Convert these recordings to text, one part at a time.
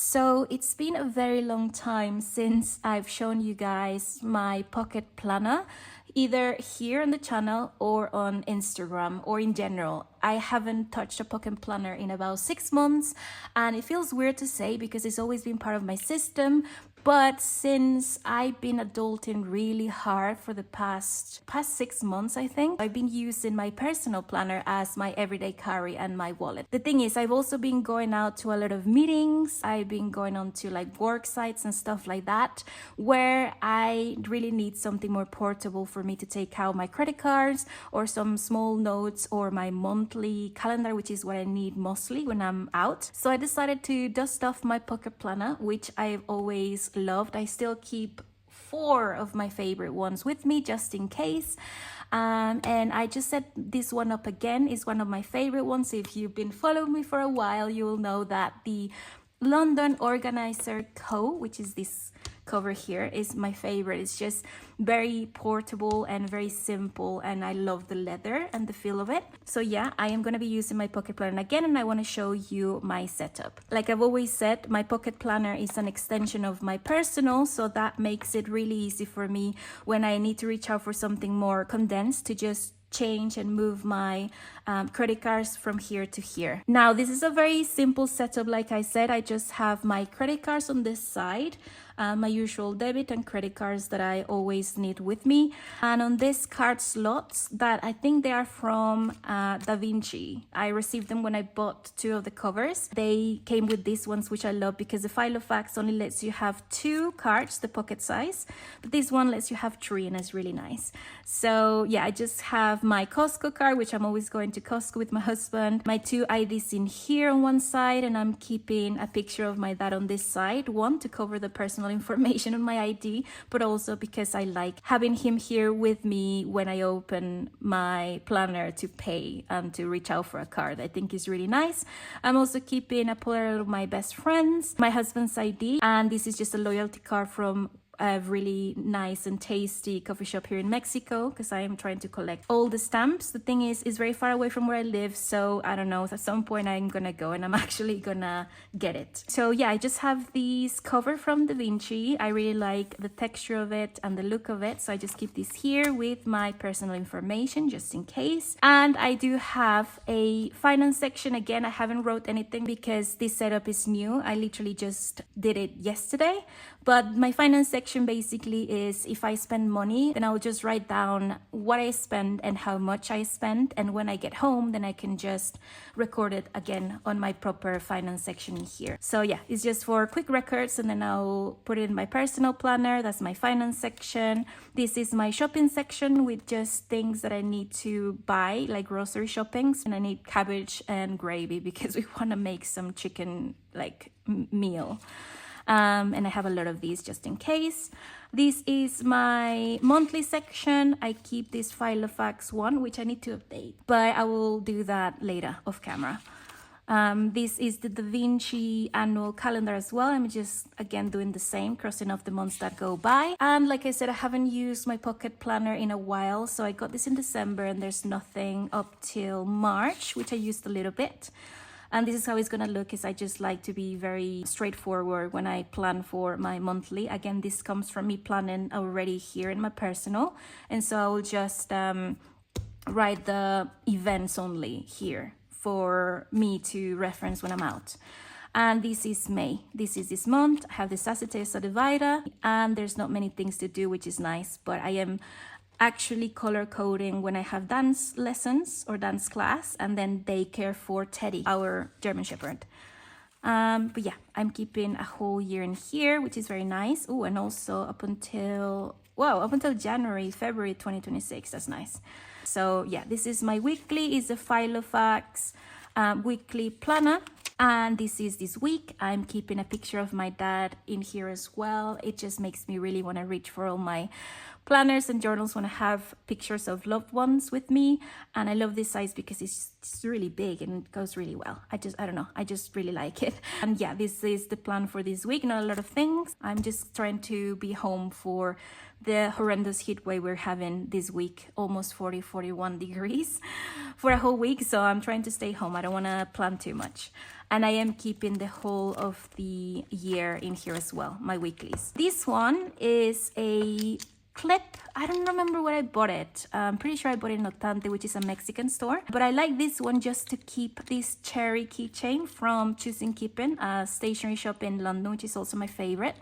So it's been a very long time since I've shown you guys my pocket planner, either here on the channel or on Instagram or in general. I haven't touched a pocket planner in about 6 months, and it feels weird to say because it's always been part of my system. But since I've been adulting really hard for the past 6 months, I think, I've been using my personal planner as my everyday carry and my wallet. The thing is, I've also been going out to a lot of meetings. I've been going on to like work sites and stuff like that, where I really need something more portable for me to take out my credit cards or some small notes or my monthly calendar, which is what I need mostly when I'm out. So I decided to dust off my pocket planner, which I've always loved. I still keep 4 of my favorite ones with me just in case. And I just set this one up again. It's one of my favorite ones. If you've been following me for a while, you will know that the London Organizer Co., which is this cover here, is my favorite. It's just very portable and very simple, and I love the leather and the feel of it. So yeah, I am going to be using my pocket planner again, and I want to show you my setup. Like I've always said, my pocket planner is an extension of my personal, so that makes it really easy for me when I need to reach out for something more condensed to just change and move my credit cards from here to here. Now, this is a very simple setup. Like I said, I just have my credit cards on this side, my usual debit and credit cards that I always need with me. And on these card slots that I think they are from Da Vinci. I received them when I bought 2 of the covers. They came with these ones, which I love because the Filofax only lets you have 2 cards, the pocket size, but this one lets you have 3, and it's really nice. So yeah, I just have my Costco card, which I'm always going to Costco with my husband, my 2 IDs in here on one side, and I'm keeping a picture of my dad on this side, one to cover the personal information on my ID, but also because I like having him here with me when I open my planner to pay and to reach out for a card. I think is really nice. I'm also keeping a Polaroid of my best friends, my husband's ID, and this is just a loyalty card from a really nice and tasty coffee shop here in Mexico, because I am trying to collect all the stamps. The thing is, it's very far away from where I live, so I don't know, at some point I'm gonna go and I'm actually gonna get it. So yeah, I just have these cover from Da Vinci. I really like the texture of it and the look of it, so I just keep this here with my personal information just in case. And I do have a finance section. Again, I haven't wrote anything because this setup is new. I literally just did it yesterday. But my finance section basically is, if I spend money, then I'll just write down what I spend and how much I spend. And when I get home, then I can just record it again on my proper finance section here. So yeah, it's just for quick records, and then I'll put it in my personal planner. That's my finance section. This is my shopping section with just things that I need to buy, like grocery shoppings. And I need cabbage and gravy because we want to make some chicken like meal. And I have a lot of these just in case. This is my monthly section. I keep this Filofax one, which I need to update, but I will do that later off camera. This is the Da Vinci annual calendar as well. I'm just, again, doing the same, crossing off the months that go by. And like I said, I haven't used my pocket planner in a while, so I got this in December, and there's nothing up till March, which I used a little bit. And this is how it's gonna look, is I just like to be very straightforward when I plan for my monthly. Again, this comes from me planning already here in my personal. And so I will just write the events only here for me to reference when I'm out. And this is May. This is this month. I have the Sacitesa Divida, and there's not many things to do, which is nice, but I am actually color coding when I have dance lessons or dance class, and then daycare for Teddy, our German Shepherd. But yeah, I'm keeping a whole year in here, which is very nice. Oh, and also up until January, February 2026. That's nice. So yeah, this is my weekly. Is a Filofax weekly planner. And this is this week. I'm keeping a picture of my dad in here as well. It just makes me really want to reach for all my planners and journals when I have pictures of loved ones with me. And I love this size because it's it's really big and it goes really well. I don't know, I just really like it. And yeah, this is the plan for this week. Not a lot of things. I'm just trying to be home for the horrendous heat wave we're having this week, almost 41 degrees for a whole week. So I'm trying to stay home. I don't want to plan too much. And I am keeping the whole of the year in here as well, my weeklies. This one is a clip. I don't remember where I bought it. I'm pretty sure I bought it in Notante, which is a Mexican store. But I like this one just to keep this cherry keychain from Choosing Keeping, a stationery shop in London, which is also my favorite.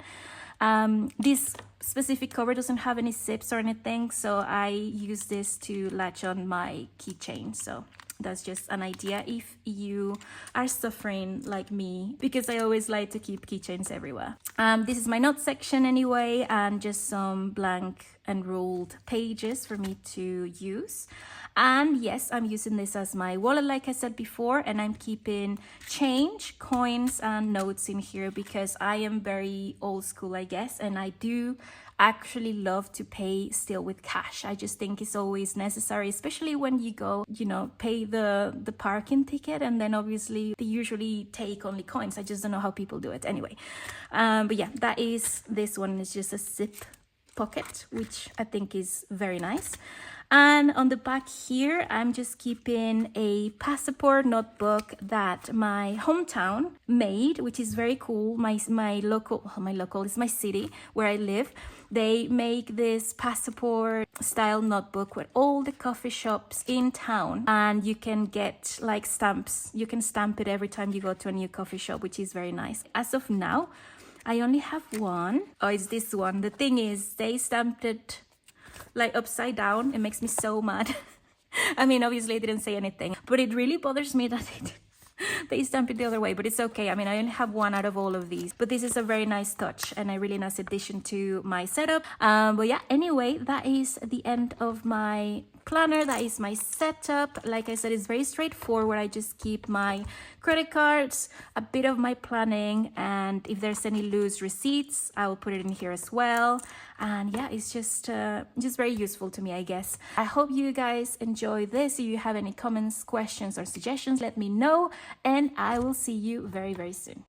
This specific cover doesn't have any zips or anything, so I use this to latch on my keychain. So that's just an idea if you are suffering like me, because I always like to keep keychains everywhere. This is my notes section anyway, and just some blank and ruled pages for me to use. And yes, I'm using this as my wallet, like I said before, and I'm keeping change, coins, and notes in here because I am very old school, I guess, and I do actually love to pay still with cash. I just think it's always necessary, especially when you go, pay the parking ticket, and then obviously they usually take only coins. I just don't know how people do it anyway. But yeah, that is this one. Is just a zip pocket, which I think is very nice. And on the back here, I'm just keeping a passport notebook that my hometown made, which is very cool. My local is my city where I live. They make this passport style notebook with all the coffee shops in town, and you can get like stamps. You can stamp it every time you go to a new coffee shop, which is very nice. As of now, I only have one. Oh, it's this one. The thing is, they stamped it like upside down. It makes me so mad. I mean, obviously I didn't say anything, but it really bothers me that they stamp it the other way, but it's okay. I mean, I only have one out of all of these, but this is a very nice touch and a really nice addition to my setup. But yeah, anyway, that is the end of my planner. That is my setup. Like I said, it's very straightforward. I just keep my credit cards, a bit of my planning, and if there's any loose receipts, I will put it in here as well. And yeah, it's just very useful to me, I guess. I hope you guys enjoy this. If you have any comments, questions, or suggestions, let me know, and I will see you very, very soon.